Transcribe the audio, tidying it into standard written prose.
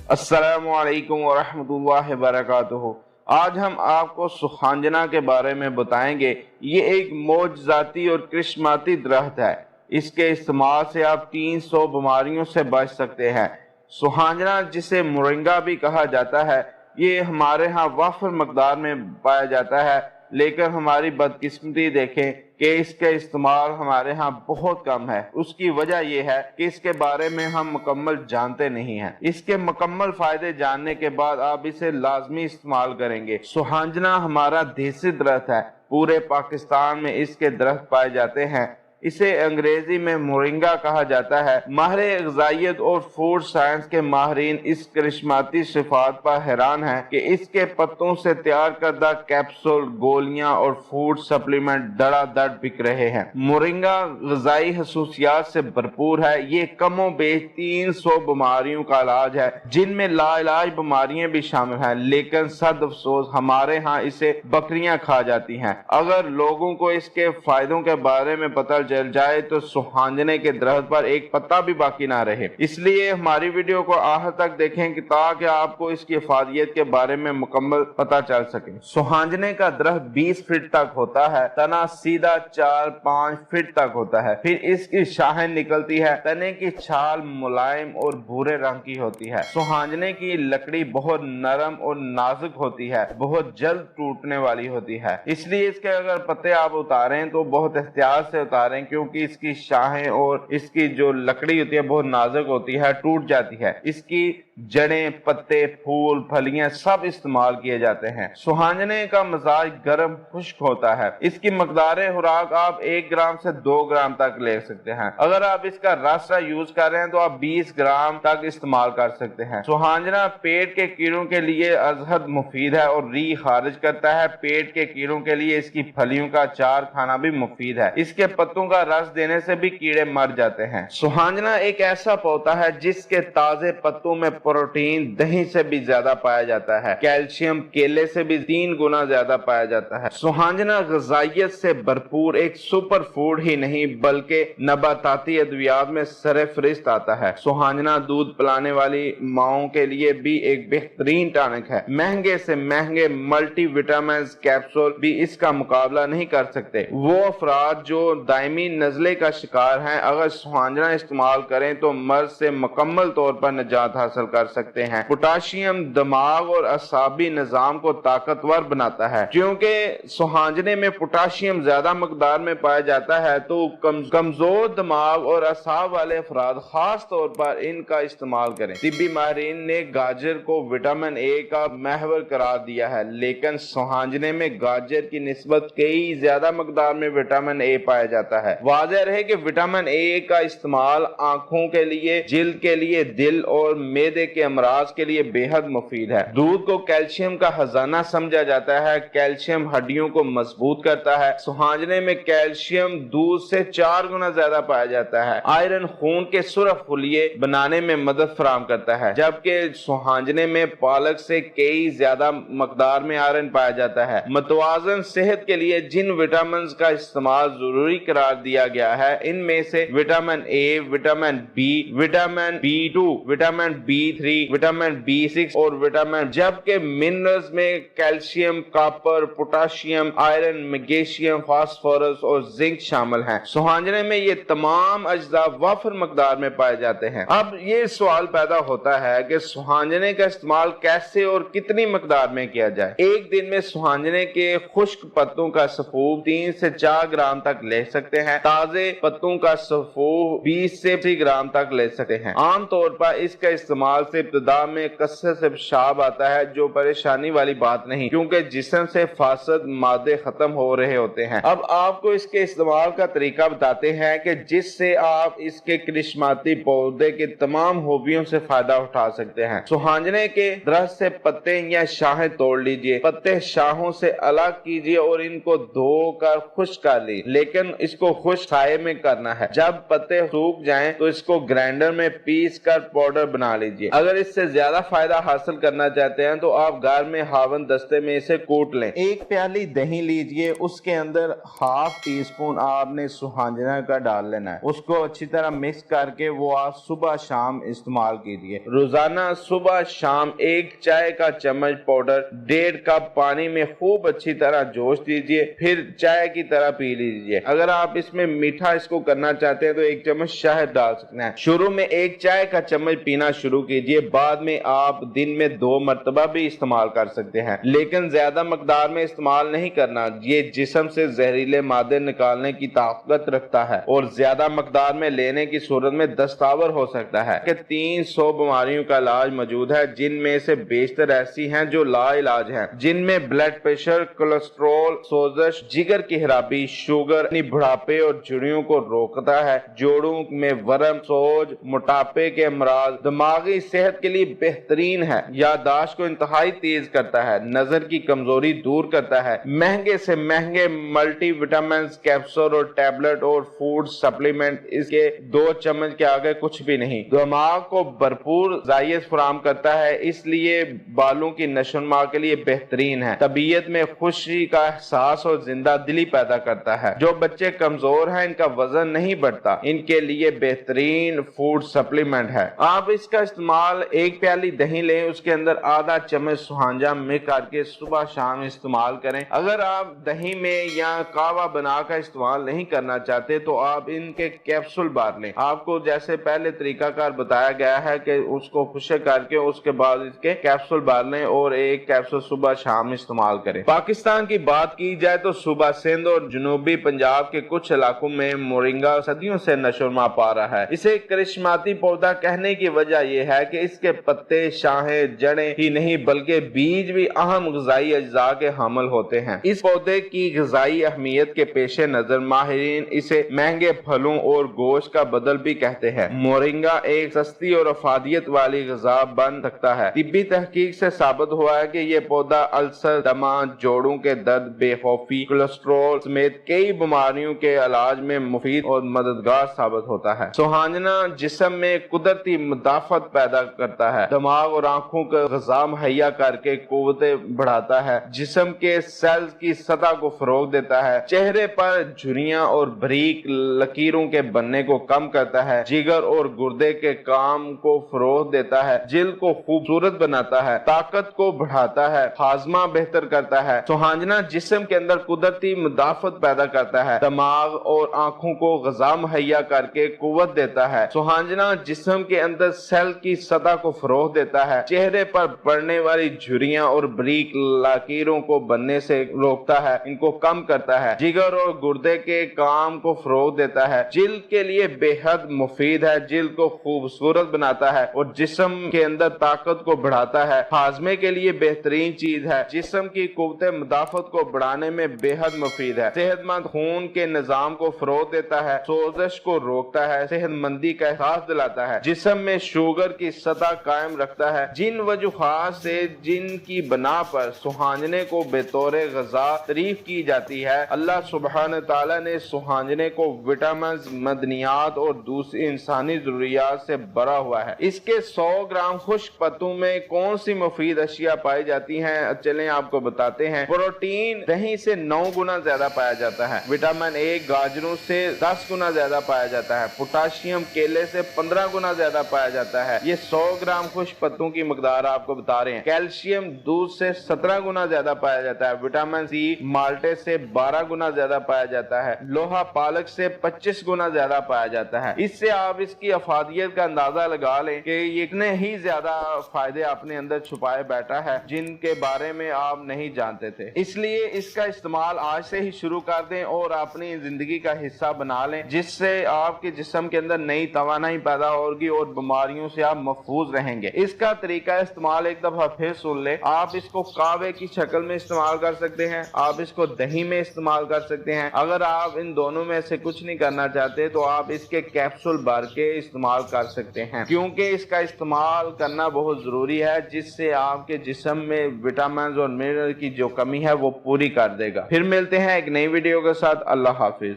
अस्सलामु अलैकुम वरहमतुल्लाहि वबरकातुहू। आज हम आपको सुखांजना के बारे में बताएंगे। ये एक मौजज़ाती और करिश्माती दरख्त है। इसके इस्तेमाल से आप 300 बीमारियों से बच सकते हैं। सुखांजना, जिसे मोरिंगा भी कहा जाता है, ये हमारे यहाँ वाफर मकदार में पाया जाता है, लेकिन हमारी बदकिस्मती देखें कि इसके इस्तेमाल हमारे यहाँ बहुत कम है। उसकी वजह यह है कि इसके बारे में हम मुकम्मल जानते नहीं हैं। इसके मुकम्मल फायदे जानने के बाद आप इसे लाजमी इस्तेमाल करेंगे। सुखांजना हमारा देसी दरख्त है। पूरे पाकिस्तान में इसके दरख्त पाए जाते हैं। इसे अंग्रेजी में मोरिंगा कहा जाता है। माहिर ग़िज़ाइयत और फूड साइंस के माहिरीन इस करिश्माती सिफात पर हैरान हैं कि इसके पत्तों से तैयार करदा कैप्सूल, गोलियां और फूड सप्लीमेंट धड़ाधड़ बिक रहे हैं। मोरिंगा ग़िज़ाई खसूसियात से भरपूर है। ये कमो बेश 300 बीमारियों का इलाज है, जिनमें लाइलाज बीमारियां भी शामिल हैं, लेकिन सद अफसोस हमारे यहाँ इसे बकरियां खा जाती हैं। अगर लोगों को इसके फायदों के बारे में पता जल जाए तो सुखांजने के दरख्त पर एक पत्ता भी बाकी ना रहे। इसलिए हमारी वीडियो को आखिर तक देखें कि ताकि आपको इसकी इफादियत के बारे में मुकम्मल पता चल सके। सुखांजने का दरख्त 20 फीट तक होता है। तना सीधा 4-5 फीट तक होता है। फिर इसकी शाखें निकलती है। तने की छाल मुलायम और भूरे रंग की होती है। सुखांजने की लकड़ी बहुत नरम और नाजुक होती है, बहुत जल्द टूटने वाली होती है। इसलिए इसके अगर पत्ते आप उतारें तो बहुत एहतियात से उतारें, क्योंकि इसकी शाखें और इसकी जो लकड़ी होती है बहुत नाजुक होती है, टूट जाती है। इसकी जड़ें, पत्ते, फूल, फलियां सब इस्तेमाल किए जाते हैं। सुखांजने का मिजाज गर्म खुश्क होता है। इसकी मकदार खुराक आप 1 ग्राम से 2 ग्राम तक ले सकते हैं। अगर आप इसका रस यूज कर रहे हैं तो आप 20 ग्राम तक इस्तेमाल कर सकते हैं। सुखांजना पेट के कीड़ों के लिए अजहद मुफीद है और री खारिज करता है। पेट के कीड़ों के लिए इसकी फलियों का अचार खाना भी मुफीद है। इसके पत्तों का रस देने से भी कीड़े मर जाते हैं। सुखांजना एक ऐसा पौधा है जिसके ताजे पत्तों में प्रोटीन दही से भी ज्यादा पाया जाता है। कैल्शियम केले से भी 3 गुना ज्यादा पाया जाता है। सुखांजना ग़िज़ाइयत से भरपूर एक सुपर फूड ही नहीं बल्कि नबाताती अद्वियात में सरफहरिस्त आता है। सुखांजना दूध पिलाने वाली माओं के लिए भी एक बेहतरीन टॉनिक है। महंगे से महंगे मल्टी विटामिन कैप्सूल भी इसका मुकाबला नहीं कर सकते। वो अफराद जो दायमी नज़ले का शिकार हैं, अगर सुखांजना इस्तेमाल करें तो मर्ज से मुकम्मल तौर पर निजात हासिल कर सकते हैं। पोटाशियम दिमाग और असाबी निजाम को ताकतवर बनाता है। क्योंकि सुखांजने में पोटाशियम ज्यादा मकदार में पाया जाता है, तो कमजोर दिमाग और असाब वाले अफराद खास तौर पर इनका इस्तेमाल करें। तिब्बी माहिरीन ने गाजर को विटामिन ए का महवर करार दिया है, लेकिन सुखांजने में गाजर की निस्बत कई ज्यादा मकदार में विटामिन ए पाया जाता है। वाज़ेह रहे कि विटामिन ए का इस्तेमाल आंखों के लिए, जिल्द के लिए, दिल और मेदे के अमराज के लिए बेहद मुफीद है। दूध को कैल्शियम का खजाना समझा जाता है। कैल्शियम हड्डियों को मजबूत करता है। सुखांजने में कैल्शियम दूध से 4 गुना ज्यादा पाया जाता है। आयरन खून के सुरख खुलिये बनाने में मदद फराहम करता है, जबकि सुखांजने में पालक से कई ज्यादा मकदार में आयरन पाया जाता है। मतवाजन सेहत के लिए जिन विटामिन का इस्तेमाल जरूरी करार दिया गया है, इनमें से vitamin A, vitamin B, vitamin B two, vitamin बी3, विटामिन बी6 और विटामिन, जबकि मिनरल्स में calcium, copper, potassium, iron, magnesium, phosphorus और जिंक शामिल हैं। सुखांजने में ये तमाम अज्जा वाफर मकदार में पाए जाते हैं। अब ये सवाल पैदा होता है कि सुखांजने का इस्तेमाल कैसे और कितनी मकदार में किया जाए। एक दिन में सुखांजने के खुश्क पत्तों का सफूफ 3 से 4 ग्राम तक ले सकते हैं। ताजे पत्तों का सफूफ 20 से 30 ग्राम तक ले सकते हैं। आम तौर पर इसका इस्तेमाल से इब्तिदा में कसरत से पेशाब आता है, जो परेशानी वाली बात नहीं, क्योंकि जिस्म से फासद मादे खत्म हो रहे होते हैं। अब आपको इसके इस्तेमाल का तरीका बताते हैं कि जिससे आप इसके करिश्माती पौधे के तमाम खूबियों से फायदा उठा सकते हैं। सुखांजने के दरख्त से पत्ते या शाखें तोड़ लीजिए। पत्ते शाखों से अलग कीजिए और इनको धोकर खुश्क कर ली, लेकिन इसको खुश्क साये में करना है। जब पत्ते सूख जाएं तो इसको ग्राइंडर में पीस कर पाउडर बना लीजिए। گے۔ اگر اس سے زیادہ فائدہ حاصل کرنا چاہتے ہیں تو آپ گھر میں ہاون دستے میں اسے کوٹ لیں۔ ایک پیالی دہی لیجئے، اس کے اندر ½ ٹی اسپون آپ نے سوہانجنا کا ڈال لینا ہے، اس کو اچھی طرح مکس کر کے وہ آپ صبح شام استعمال کیجئے۔ روزانہ صبح شام 1 چائے کا چمچ پاؤڈر 1.5 کپ پانی میں خوب اچھی طرح جوش دیجئے، پھر چائے کی طرح پی لیجئے۔ اگر آپ اس میں میٹھا اس کو کرنا چاہتے ہیں تو 1 چمچ شہد ڈال سکتے ہیں۔ شروع میں 1 چائے کا چمچ پینا شروع کیجئے، بعد میں آپ دن میں 2 مرتبہ بھی استعمال کر سکتے ہیں، لیکن زیادہ مقدار میں استعمال نہیں کرنا۔ یہ جسم سے زہریلے مادے نکالنے کی طاقت رکھتا ہے اور زیادہ مقدار میں لینے کی صورت میں دستاور ہو سکتا ہے کہ 300 بیماریوں کا علاج موجود ہے، جن میں سے بیشتر ایسی ہیں جو لا علاج ہیں، جن میں بلڈ پریشر، کولیسٹرول، سوزش، جگر کی خرابی، شوگر، بڑھاپے اور جھریوں کو روکتا ہے، جوڑوں میں ورم، سوج، موٹاپے کے امراض، دماغی صحت کے لیے بہترین ہے، یادداشت کو انتہائی تیز کرتا ہے، نظر کی کمزوری دور کرتا ہے۔ مہنگے سے مہنگے ملٹی وٹامنز کیپسول اور ٹیبلٹ اور فوڈ سپلیمنٹ اس کے 2 چمچ کے آگے کچھ بھی نہیں۔ دماغ کو بھرپور غذائیت فراہم کرتا ہے، اس لیے بالوں کی نشو و نما کے لیے بہترین ہے، طبیعت میں خوشی کا احساس اور زندہ دلی پیدا کرتا ہے۔ جو بچے کمزور ہیں، ان کا وزن نہیں بڑھتا، ان کے لیے بہترین فوڈ سپلیمنٹ ہے۔ آپ اس کا استعمال 1 پیالی دہی لیں، اس کے اندر ½ چمچ سوہانجنا مکس کر کے صبح شام استعمال کریں۔ اگر آپ دہی میں یا کہوہ بنا کر استعمال نہیں کرنا چاہتے تو آپ ان کے کیپسول بار لیں۔ آپ کو جیسے پہلے طریقہ کار بتایا گیا ہے کہ اس کو خشک کر کے اس کے بعد اس کے کیپسول بار لیں اور 1 کیپسول صبح شام استعمال کریں۔ پاکستان کی بات کی جائے تو صوبہ سندھ اور جنوبی پنجاب کے کچھ علاقوں میں مورنگا صدیوں سے نشو و نما پا رہا ہے۔ اسے کرشماتی پودا کہنے کی وجہ یہ ہے کہ اس کے پتے، شاخیں، جڑیں ہی نہیں بلکہ بیج بھی اہم غذائی اجزاء کے حامل ہوتے ہیں۔ اس پودے کی غذائی اہمیت کے پیش نظر ماہرین اسے مہنگے پھلوں اور گوشت کا بدل بھی کہتے ہیں۔ مورنگا ایک سستی اور افادیت والی غذا بن سکتا ہے۔ طبی تحقیق سے ثابت ہوا ہے کہ یہ پودا السر، دمہ، جوڑوں کے درد، بے خوفی، کولیسٹرول سمیت کئی بیماریوں کے علاج میں مفید اور مددگار ثابت ہوتا ہے۔ سوہانجنا جسم میں قدرتی مدافعت پیدا کرتا ہے، دماغ اور آنکھوں کو غذا مہیا کر کے قوت بڑھاتا ہے، جسم کے سیلز کی سطح کو فروغ دیتا ہے، چہرے پر جھریاں اور باریک لکیروں کے بننے کو کم کرتا ہے، جگر اور گردے کے کام کو فروغ دیتا ہے، جلد کو خوبصورت بناتا ہے، طاقت کو بڑھاتا ہے، ہاضمہ بہتر کرتا ہے۔ سوہانجنا جسم کے اندر قدرتی مدافعت پیدا کرتا ہے، دماغ اور آنکھوں کو غذا مہیا کر کے قوت دیتا ہے۔ سوہانجنا جسم کے اندر سیل کی سطح کو فروغ دیتا ہے، چہرے پر پڑنے والی جھریاں اور باریک لکیروں کو بننے سے روکتا ہے، ان کو کم کرتا ہے، جگر اور گردے کے کام کو فروغ دیتا ہے، جلد کے لیے بے حد مفید ہے، جلد کو خوبصورت بناتا ہے اور جسم کے اندر طاقت کو بڑھاتا ہے، ہاضمے کے لیے بہترین چیز ہے، جسم کی قوت مدافعت کو بڑھانے میں بے حد مفید ہے، صحت مند خون کے نظام کو فروغ دیتا ہے، سوزش کو روکتا ہے، صحت مندی کا احساس دلاتا ہے، جسم میں شوگر کی سطح قائم رکھتا ہے۔ جن وجوہات سے جن کی بنا پر سوہانجنے کو بطور غذا تعریف کی جاتی ہے، اللہ سبحانہ تعالیٰ نے سوہانجنے کو وٹامنز، معدنیات اور دوسری انسانی ضروریات سے بھرا ہوا ہے۔ اس کے 100 گرام خشک پتوں میں کون سی مفید اشیاء پائی جاتی ہیں، چلیں آپ کو بتاتے ہیں۔ پروٹین دہی سے 9 گنا زیادہ پایا جاتا ہے، وٹامن اے گاجروں سے 10 گنا زیادہ پایا جاتا ہے، پوٹاشیم کیلے سے 15 گنا زیادہ پایا جاتا ہے۔ یہ 100 گرام خشک پتوں کی مقدار آپ کو بتا رہے ہیں۔ کیلشیم دودھ سے 17 گنا زیادہ پایا جاتا ہے، وٹامن سی مالٹے سے 12 گنا زیادہ پایا جاتا ہے، لوہا پالک سے 25 گنا زیادہ پایا جاتا ہے۔ اس سے آپ اس کی افادیت کا اندازہ لگا لیں کہ یہ اتنے ہی زیادہ فائدے اپنے اندر چھپائے بیٹھا ہے جن کے بارے میں آپ نہیں جانتے تھے۔ اس لیے اس کا استعمال آج سے ہی شروع کر دیں اور اپنی زندگی کا حصہ بنا لیں، جس سے آپ کے جسم کے اندر نئی توانائی پیدا ہوگی اور بیماریوں سے آپ محفوظ رہیں گے۔ اس کا طریقہ استعمال ایک دفعہ پھر سن لیں۔ آپ اس کو قہوے کی شکل میں استعمال کر سکتے ہیں، آپ اس کو دہی میں استعمال کر سکتے ہیں، اگر آپ ان دونوں میں سے کچھ نہیں کرنا چاہتے تو آپ اس کے کیپسول بھر کے استعمال کر سکتے ہیں، کیونکہ اس کا استعمال کرنا بہت ضروری ہے، جس سے آپ کے جسم میں وٹامنز اور منرل کی جو کمی ہے وہ پوری کر دے گا۔ پھر ملتے ہیں ایک نئی ویڈیو کے ساتھ۔ اللہ حافظ۔